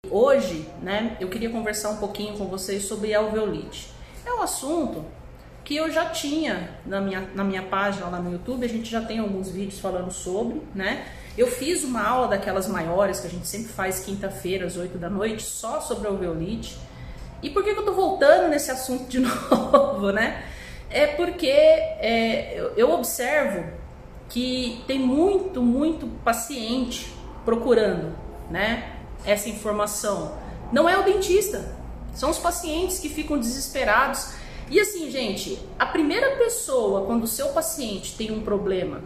Hoje, né, eu queria conversar um pouquinho com vocês sobre alveolite. É um assunto que eu já tinha na minha página lá no YouTube, a gente já tem alguns vídeos falando sobre, né? Eu fiz uma aula daquelas maiores que a gente sempre faz quinta-feira às 8 da noite, só sobre alveolite. E por que eu tô voltando nesse assunto de novo, né? É porque eu observo que tem muito paciente procurando, né, essa informação. Não é o dentista, são os pacientes que ficam desesperados. E assim, gente, a primeira pessoa, quando o seu paciente tem um problema,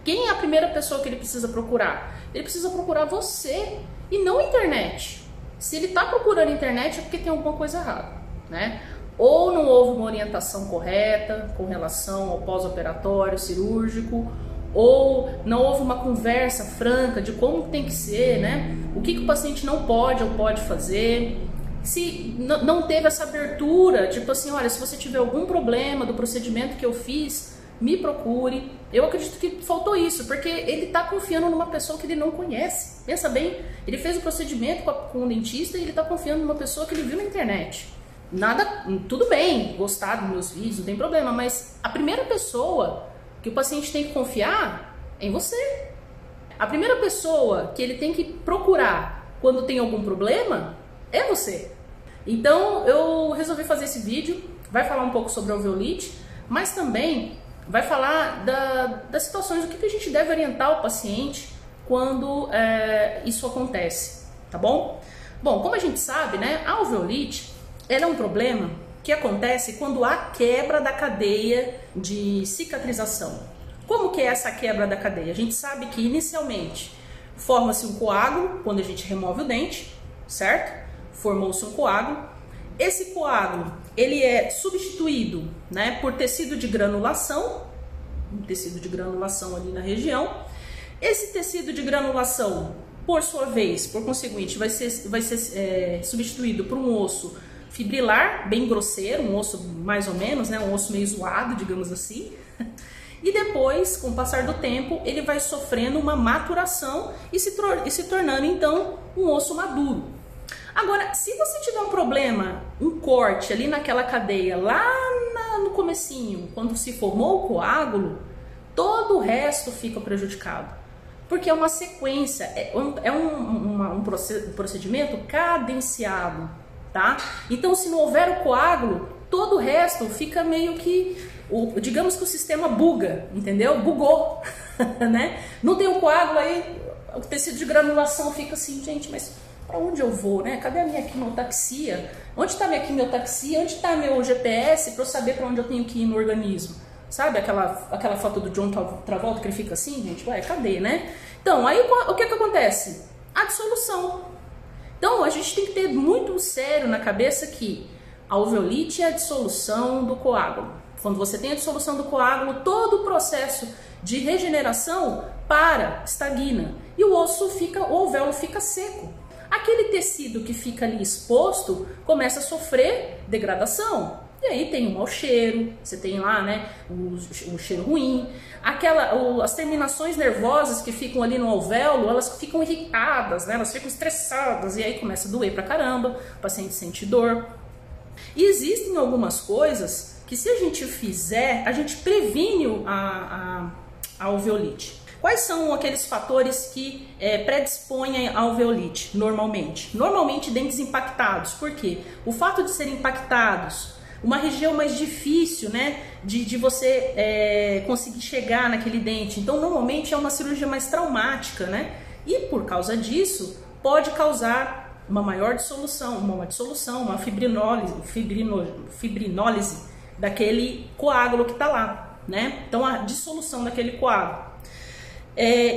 quem é a primeira pessoa que ele precisa procurar? Ele precisa procurar você e não a internet. Se ele está procurando a internet é porque tem alguma coisa errada, né? Ou não houve uma orientação correta com relação ao pós-operatório cirúrgico, ou não houve uma conversa franca de como tem que ser, né? O que o paciente não pode ou pode fazer. Se não teve essa abertura, tipo assim, olha, se você tiver algum problema do procedimento que eu fiz, me procure. Eu acredito que faltou isso, porque ele está confiando numa pessoa que ele não conhece. Pensa bem, ele fez o procedimento com um dentista e ele está confiando numa pessoa que ele viu na internet. Nada, tudo bem, gostar dos meus vídeos, não tem problema, mas a primeira pessoa que o paciente tem que confiar é em você. A primeira pessoa que ele tem que procurar quando tem algum problema é você. Então eu resolvi fazer esse vídeo, vai falar um pouco sobre a alveolite, mas também vai falar das situações, o que a gente deve orientar o paciente quando isso acontece, tá bom? Bom, como a gente sabe, né, a alveolite ela é um problema que acontece quando há quebra da cadeia de cicatrização. Como que é essa quebra da cadeia? A gente sabe que inicialmente forma-se um coágulo quando a gente remove o dente, certo? Formou-se um coágulo. Esse coágulo, ele é substituído, né, por tecido de granulação, um tecido de granulação ali na região. Esse tecido de granulação, por sua vez, por conseguinte, vai ser substituído por um osso fibrilar, bem grosseiro, um osso mais ou menos, né, um osso meio zoado, digamos assim. E depois, com o passar do tempo, ele vai sofrendo uma maturação e se tornando, então, um osso maduro. Agora, se você tiver um problema, um corte ali naquela cadeia, lá no comecinho, quando se formou o coágulo, todo o resto fica prejudicado. Porque é uma sequência, um procedimento cadenciado, tá? Então, se não houver o coágulo, todo o resto fica meio que, digamos que o sistema buga, entendeu? Bugou, né? Não tem o coágulo, aí o tecido de granulação fica assim, gente, mas para onde eu vou, né? Cadê a minha quimiotaxia? Onde está minha quimiotaxia? Onde está meu GPS para eu saber para onde eu tenho que ir no organismo? Sabe aquela foto do John Travolta que ele fica assim, gente? Ué, cadê, né? Então, aí o que acontece? A dissolução. Então, a gente tem que ter muito sério na cabeça que a alveolite é a dissolução do coágulo. Quando você tem a dissolução do coágulo, todo o processo de regeneração estagna. E o alvéolo fica seco. Aquele tecido que fica ali exposto começa a sofrer degradação. E aí tem o mau cheiro, você tem lá, né, o cheiro ruim. As terminações nervosas que ficam ali no alvéolo, elas ficam irritadas, né, elas ficam estressadas. E aí começa a doer pra caramba, o paciente sente dor. E existem algumas coisas que, se a gente fizer, a gente previne a alveolite. Quais são aqueles fatores que predispõem à alveolite, normalmente? Normalmente, dentes impactados. Por quê? O fato de serem impactados, uma região mais difícil, né, de você conseguir chegar naquele dente. Então, normalmente, é uma cirurgia mais traumática, né? E, por causa disso, pode causar uma maior dissolução, uma fibrinólise daquele coágulo que está lá, né? Então, a dissolução daquele coágulo.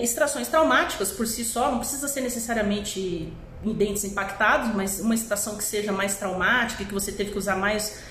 Extrações traumáticas por si só, não precisa ser necessariamente em dentes impactados, mas uma extração que seja mais traumática, que você teve que usar mais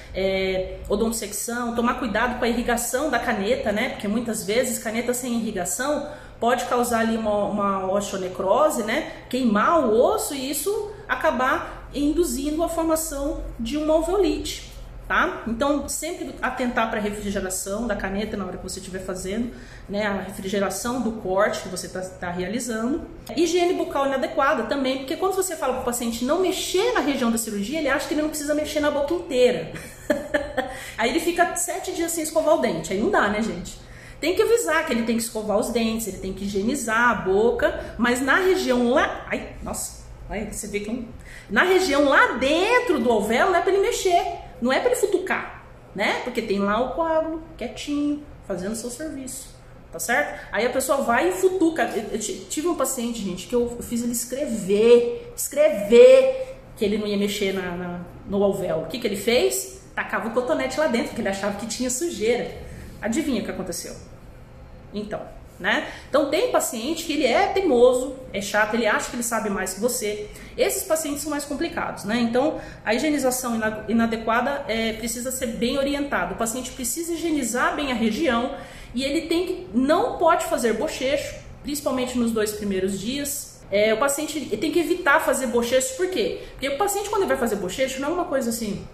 odontosecção, tomar cuidado com a irrigação da caneta, né? Porque muitas vezes caneta sem irrigação pode causar ali uma osteonecrose, né? Queimar o osso e isso acabar induzindo a formação de uma alveolite, tá? Então, sempre atentar para a refrigeração da caneta na hora que você estiver fazendo, né? A refrigeração do corte que você está realizando. Higiene bucal inadequada também, porque quando você fala para o paciente não mexer na região da cirurgia, ele acha que ele não precisa mexer na boca inteira. Aí ele fica 7 dias sem escovar o dente, aí não dá, né, gente? Tem que avisar que ele tem que escovar os dentes, ele tem que higienizar a boca, mas na região lá... Ai, nossa, aí você vê que... Na região lá dentro do alvéolo não é para ele mexer. Não é para ele futucar, né? Porque tem lá o coágulo, quietinho, fazendo o seu serviço, tá certo? Aí a pessoa vai e futuca. Eu tive um paciente, gente, que eu fiz ele escrever que ele não ia mexer no alvéolo. O que ele fez? Tacava o cotonete lá dentro, porque ele achava que tinha sujeira. Adivinha o que aconteceu? Então, né? Então tem paciente que ele é teimoso, é chato, ele acha que ele sabe mais que você. Esses pacientes são mais complicados, né? Então a higienização inadequada precisa ser bem orientada. O paciente precisa higienizar bem a região e ele não pode fazer bochecho, principalmente nos 2 primeiros dias. O paciente tem que evitar fazer bochecho, por quê? Porque o paciente, quando ele vai fazer bochecho, não é uma coisa assim,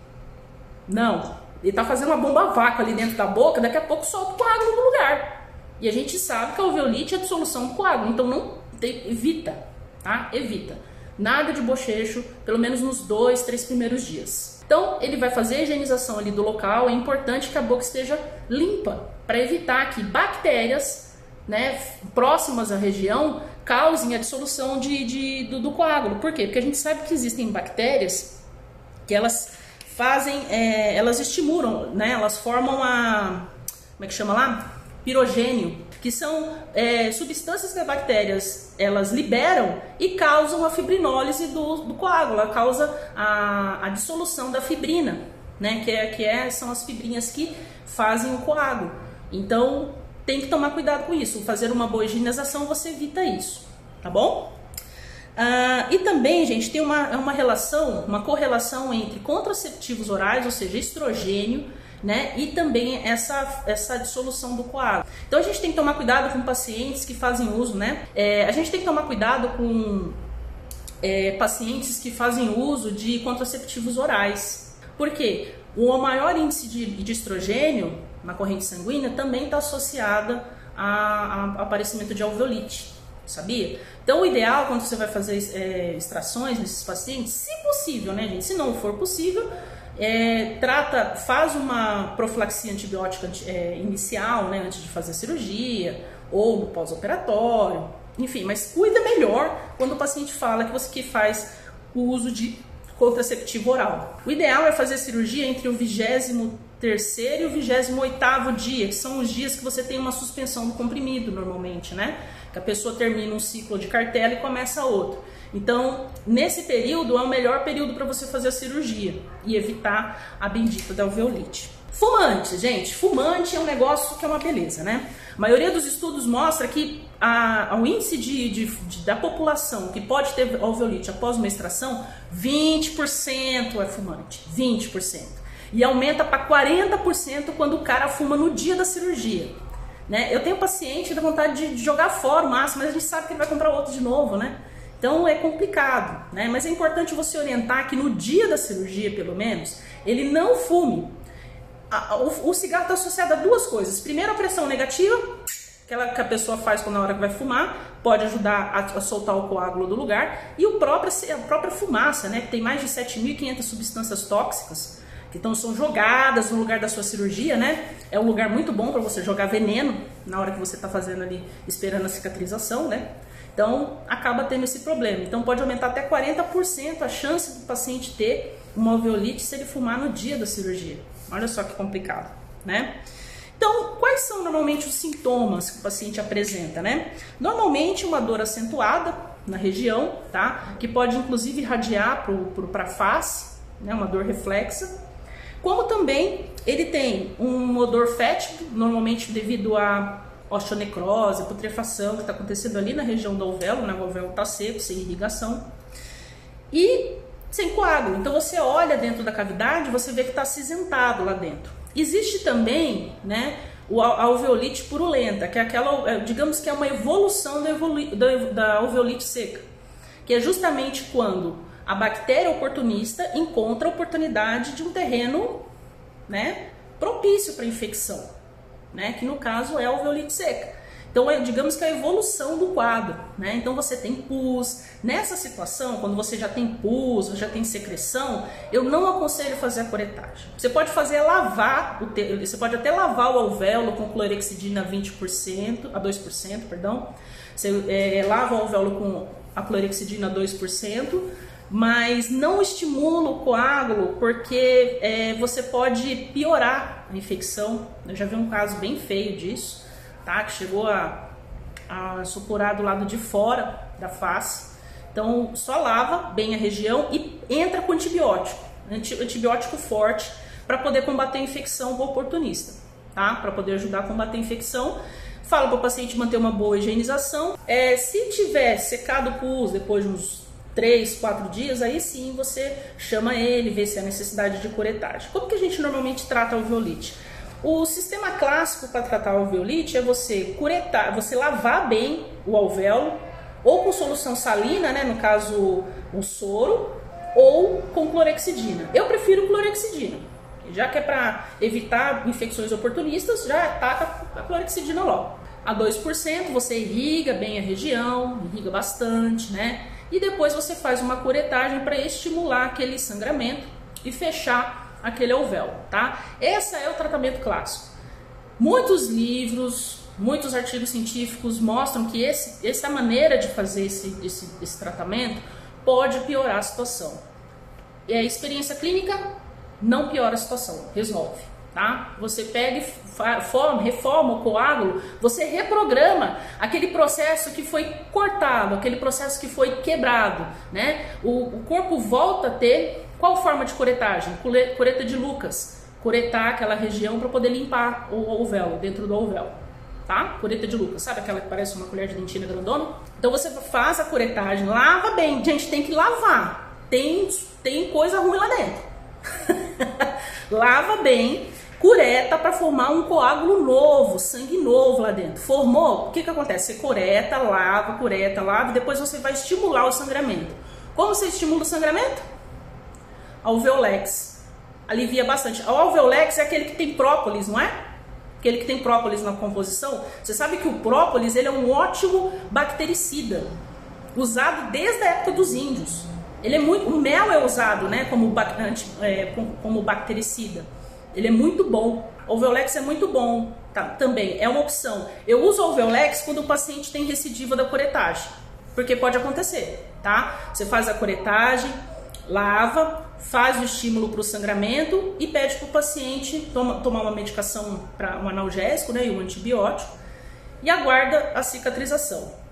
não, ele tá fazendo uma bomba a vácuo ali dentro da boca, daqui a pouco solta o coágulo no lugar. E a gente sabe que a alveolite é a dissolução do coágulo, então evita, tá? Evita. Nada de bochecho, pelo menos nos 2, 3 primeiros dias. Então, ele vai fazer a higienização ali do local, é importante que a boca esteja limpa, para evitar que bactérias, né, próximas à região causem a dissolução do coágulo. Por quê? Porque a gente sabe que existem bactérias que elas elas estimulam, né, elas formam como é que chama lá? Pirogênio, que são substâncias que as bactérias elas liberam e causam a fibrinólise do coágulo, ela causa a dissolução da fibrina, né? São as fibrinhas que fazem o coágulo. Então tem que tomar cuidado com isso. Fazer uma boa higienização você evita isso, tá bom? E também, gente, tem uma correlação entre contraceptivos orais, ou seja, estrogênio, né, e também essa dissolução do coágulo. Então a gente tem que tomar cuidado com pacientes que fazem uso, né? A gente tem que tomar cuidado com pacientes que fazem uso de contraceptivos orais. Por quê? O maior índice de estrogênio na corrente sanguínea também está associada a aparecimento de alveolite, sabia? Então o ideal quando você vai fazer extrações nesses pacientes, se possível, né, gente? Se não for possível, faz uma profilaxia antibiótica inicial, né, antes de fazer a cirurgia, ou no pós-operatório, enfim, mas cuida melhor quando o paciente fala que faz o uso de contraceptivo oral. O ideal é fazer a cirurgia entre o 23º e o 28º dia, que são os dias que você tem uma suspensão do comprimido normalmente, né? Que a pessoa termina um ciclo de cartela e começa outro. Então, nesse período é o melhor período para você fazer a cirurgia e evitar a bendita da alveolite. Fumante, gente, fumante é um negócio que é uma beleza, né? A maioria dos estudos mostra que o índice da população que pode ter alveolite após uma extração, 20% é fumante, 20%. E aumenta para 40% quando o cara fuma no dia da cirurgia, né? Eu tenho paciente que dá vontade de jogar fora o máximo, mas a gente sabe que ele vai comprar outro de novo, né? Então é complicado, né? Mas é importante você orientar que no dia da cirurgia, pelo menos, ele não fume. O cigarro está associado a 2 coisas. Primeiro, a pressão negativa, que a pessoa faz na hora que vai fumar, pode ajudar a soltar o coágulo do lugar, e a própria fumaça, né? Que tem mais de 7.500 substâncias tóxicas que são jogadas no lugar da sua cirurgia, né? É um lugar muito bom para você jogar veneno na hora que você está fazendo ali, esperando a cicatrização, né? Então, acaba tendo esse problema. Então, pode aumentar até 40% a chance do paciente ter uma alveolite se ele fumar no dia da cirurgia. Olha só que complicado, né? Então, quais são normalmente os sintomas que o paciente apresenta, né? Normalmente, uma dor acentuada na região, tá? Que pode, inclusive, irradiar para a face, né? Uma dor reflexa. Como também, ele tem um odor fétido, normalmente devido a osteonecrose, putrefação que está acontecendo ali na região do alvéolo, né? O alvéolo está seco, sem irrigação e sem coágulo. Então você olha dentro da cavidade, você vê que está acinzentado lá dentro. Existe também, né, a alveolite purulenta, que é aquela, digamos que é uma evolução da alveolite seca, que é justamente quando a bactéria oportunista encontra a oportunidade de um terreno né, propício para infecção, né, que no caso é a alveolite seca. Então, digamos que é a evolução do quadro, né? Então você tem pus. Nessa situação, quando você já tem pus, já tem secreção, eu não aconselho fazer a curetagem. Você pode fazer lavar, você pode até lavar o alvéolo com clorexidina 20%, a 2%, perdão. Você lava o alvéolo com a clorexidina 2%, mas não estimula o coágulo, porque você pode piorar a infecção. Eu já vi um caso bem feio disso, tá? Que chegou a supurar do lado de fora da face. Então só lava bem a região e entra com antibiótico forte, para poder combater a infecção oportunista, tá? Para poder ajudar a combater a infecção. Fala para o paciente manter uma boa higienização. Se tiver secado o pus depois de uns 3, 4 dias, aí sim você chama ele, vê se há necessidade de curetagem. Como que a gente normalmente trata a alveolite? O sistema clássico para tratar a alveolite é você curetar, você lavar bem o alvéolo, ou com solução salina, né, no caso o soro, ou com clorexidina. Eu prefiro clorexidina, já que é para evitar infecções oportunistas, já ataca a clorexidina logo. A 2% você irriga bem a região, irriga bastante, né? E depois você faz uma curetagem para estimular aquele sangramento e fechar aquele alvéolo, tá? Esse é o tratamento clássico. Muitos livros, muitos artigos científicos mostram que essa maneira de fazer esse tratamento pode piorar a situação. E a experiência clínica não piora a situação, resolve, tá? Você pega e reforma o coágulo, você reprograma aquele processo que foi cortado, aquele processo que foi quebrado, né? O corpo volta a ter qual forma de curetagem? Cureta de Lucas. Curetar aquela região para poder limpar o alvéolo, dentro do alvéolo, tá? Cureta de Lucas, sabe aquela que parece uma colher de dentina grandona? Então você faz a curetagem, lava bem, gente, tem que lavar, tem coisa ruim lá dentro. Lava bem, cureta para formar um coágulo novo, sangue novo lá dentro. Formou, o que acontece? Você cureta, lava, e depois você vai estimular o sangramento. Como você estimula o sangramento? Alveolex. Alivia bastante. O alveolex é aquele que tem própolis, não é? Aquele que tem própolis na composição. Você sabe que o própolis ele é um ótimo bactericida, usado desde a época dos índios. O mel é usado, né, como bactericida. Ele é muito bom. O alveolex é muito bom, tá? Também é uma opção. Eu uso o alveolex quando o paciente tem recidiva da curetagem, porque pode acontecer, tá? Você faz a curetagem, lava, faz o estímulo para o sangramento e pede para o paciente tomar uma medicação, para um analgésico, né, e um antibiótico, e aguarda a cicatrização.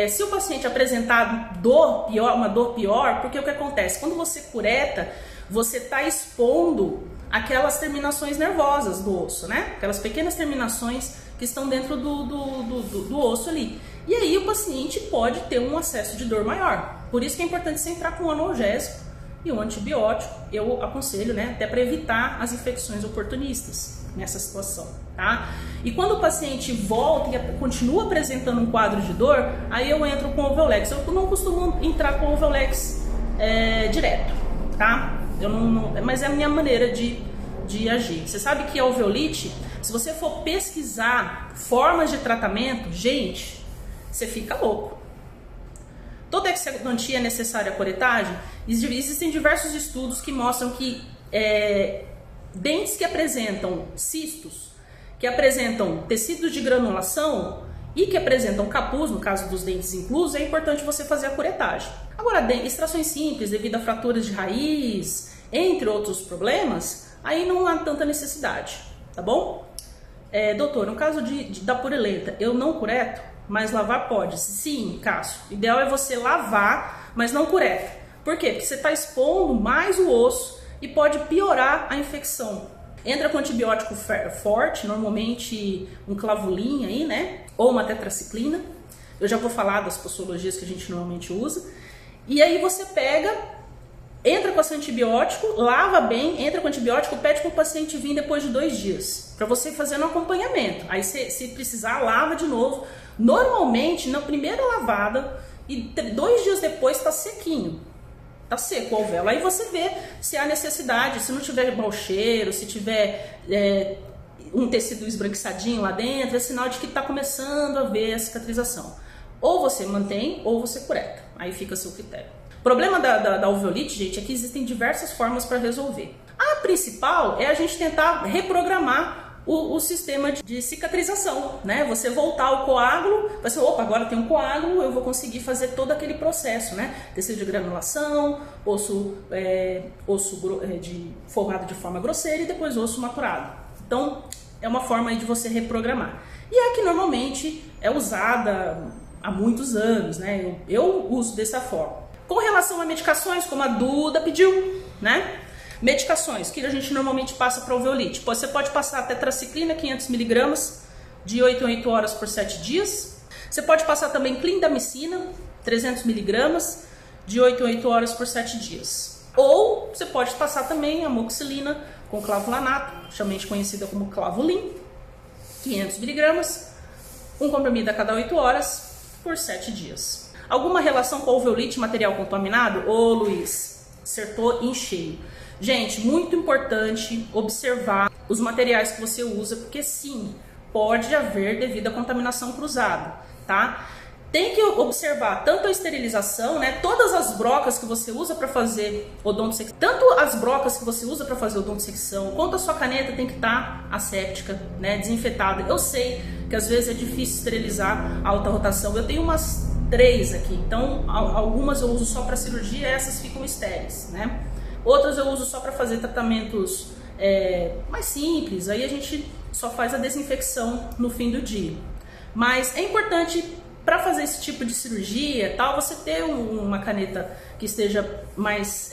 Se o paciente apresentar uma dor pior, porque o que acontece? Quando você cureta, você está expondo aquelas terminações nervosas do osso, né? Aquelas pequenas terminações que estão dentro do osso ali. E aí o paciente pode ter um acesso de dor maior. Por isso que é importante você entrar com um analgésico e um antibiótico. Eu aconselho, né, até para evitar as infecções oportunistas nessa situação, tá? E quando o paciente volta e continua apresentando um quadro de dor, aí eu entro com o alveolex. Eu não costumo entrar com o alveolex direto, tá? Mas é a minha maneira de agir. Você sabe que a alveolite, se você for pesquisar formas de tratamento, gente, você fica louco. Toda exodontia é necessária a curetagem? Existem diversos estudos que mostram que dentes que apresentam cistos, que apresentam tecidos de granulação e que apresentam capuz, no caso dos dentes inclusos, é importante você fazer a curetagem. Agora, extrações simples, devido a fraturas de raiz, entre outros problemas, aí não há tanta necessidade, tá bom? Doutor, no caso da purulenta, eu não cureto, mas lavar pode? Sim, Cássio. O ideal é você lavar, mas não cureta. Por quê? Porque você está expondo mais o osso e pode piorar a infecção. Entra com antibiótico forte, normalmente um clavulin aí, né? Ou uma tetraciclina. Eu já vou falar das posologias que a gente normalmente usa. E aí você entra com esse antibiótico, lava bem, entra com antibiótico, pede para o paciente vir depois de 2 dias, para você fazer um acompanhamento. Aí se precisar, lava de novo. Normalmente, na primeira lavada, e 2 dias depois está sequinho. tá seco o alvéolo. Aí você vê se há necessidade, se não tiver mau cheiro, se tiver um tecido esbranquiçadinho lá dentro, é sinal de que está começando a ver a cicatrização. Ou você mantém ou você cureta, aí fica a seu critério. O problema da alveolite, gente, é que existem diversas formas para resolver. A principal é a gente tentar reprogramar o sistema de cicatrização, né? Você voltar ao coágulo, você, opa, agora tem um coágulo, eu vou conseguir fazer todo aquele processo, né? Tecido de granulação, osso formado de forma grosseira e depois osso maturado. Então, é uma forma aí de você reprogramar. E é que normalmente é usada há muitos anos, né? Eu uso dessa forma. Com relação a medicações, como a Duda pediu, né? Medicações que a gente normalmente passa para alveolite. Você pode passar tetraciclina 500mg de 8 em 8 horas por 7 dias. Você pode passar também clindamicina 300mg de 8 em 8 horas por 7 dias. Ou você pode passar também amoxicilina com clavulanato, chamamente conhecida como Clavulin, 500mg, um comprimido a cada 8 horas por 7 dias. Alguma relação com alveolite material contaminado? Ô Luiz, acertou em cheio. Gente, muito importante observar os materiais que você usa, porque sim, pode haver devido à contaminação cruzada, tá? Tem que observar tanto a esterilização, né? Todas as brocas que você usa para fazer odontosecção, tanto as brocas que você usa para fazer odontosecção, quanto a sua caneta tem que estar asséptica, né? Desinfetada. Eu sei que às vezes é difícil esterilizar a alta rotação. Eu tenho umas 3 aqui, então algumas eu uso só para cirurgia, essas ficam estéreis, né? Outras eu uso só para fazer tratamentos mais simples, aí a gente só faz a desinfecção no fim do dia. Mas é importante, para fazer esse tipo de cirurgia, tal, você ter uma caneta que esteja mais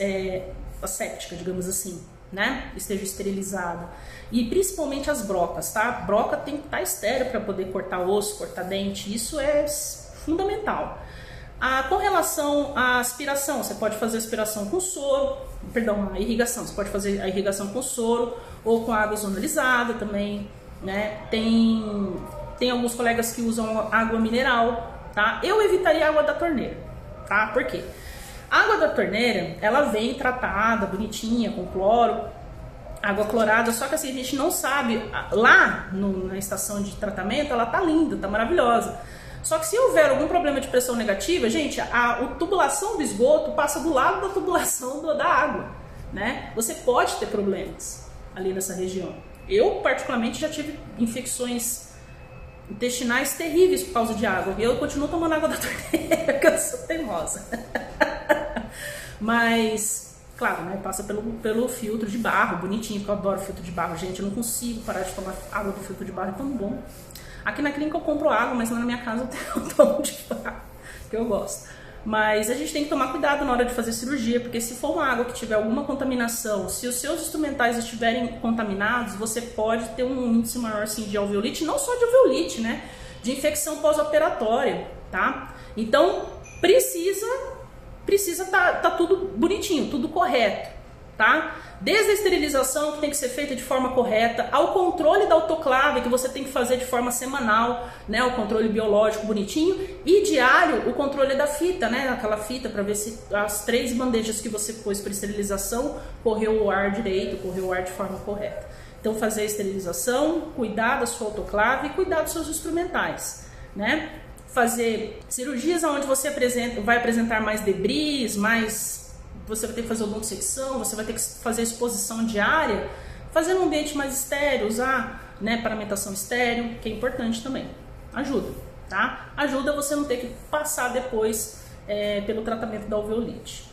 asséptica, digamos assim, né? Esteja esterilizada. E principalmente as brocas, tá? A broca tem que estar estéril para poder cortar osso, cortar dente, isso é fundamental. Com relação à aspiração, você pode fazer aspiração com soro, a irrigação, você pode fazer a irrigação com soro ou com água ozonalizada também, né? Tem alguns colegas que usam água mineral, tá? Eu evitaria a água da torneira, tá? Por quê? A água da torneira, ela vem tratada, bonitinha, com cloro, água clorada, só que assim, a gente não sabe, lá na estação de tratamento, ela tá linda, tá maravilhosa. Só que se houver algum problema de pressão negativa, gente, a tubulação do esgoto passa do lado da tubulação da água, né? Você pode ter problemas ali nessa região. Eu, particularmente, já tive infecções intestinais terríveis por causa de água. E eu continuo tomando água da torneira, porque eu sou teimosa. Mas, claro, né, passa pelo filtro de barro, bonitinho, porque eu adoro filtro de barro. Gente, eu não consigo parar de tomar água do filtro de barro, é tão bom. Aqui na clínica eu compro água, mas lá na minha casa eu tomo de barro, que eu gosto. Mas a gente tem que tomar cuidado na hora de fazer cirurgia, porque se for uma água que tiver alguma contaminação, se os seus instrumentais estiverem contaminados, você pode ter um índice maior sim, de alveolite, não só de alveolite, né? De infecção pós-operatória, tá? Então, precisa tá tudo bonitinho, tudo correto, tá? Desde a esterilização, que tem que ser feita de forma correta, ao controle da autoclave, que você tem que fazer de forma semanal, né? O controle biológico bonitinho, e diário, o controle da fita, né? Aquela fita para ver se as 3 bandejas que você pôs para esterilização correu o ar direito, correu o ar de forma correta. Então, fazer a esterilização, cuidar da sua autoclave e cuidar dos seus instrumentais, né? Fazer cirurgias onde você vai apresentar mais debris, você vai ter que fazer odontosecção, você vai ter que fazer exposição diária, fazer um ambiente mais estéreo, usar, né, paramentação estéreo, que é importante também. Ajuda, tá? Ajuda você não ter que passar depois pelo tratamento da alveolite.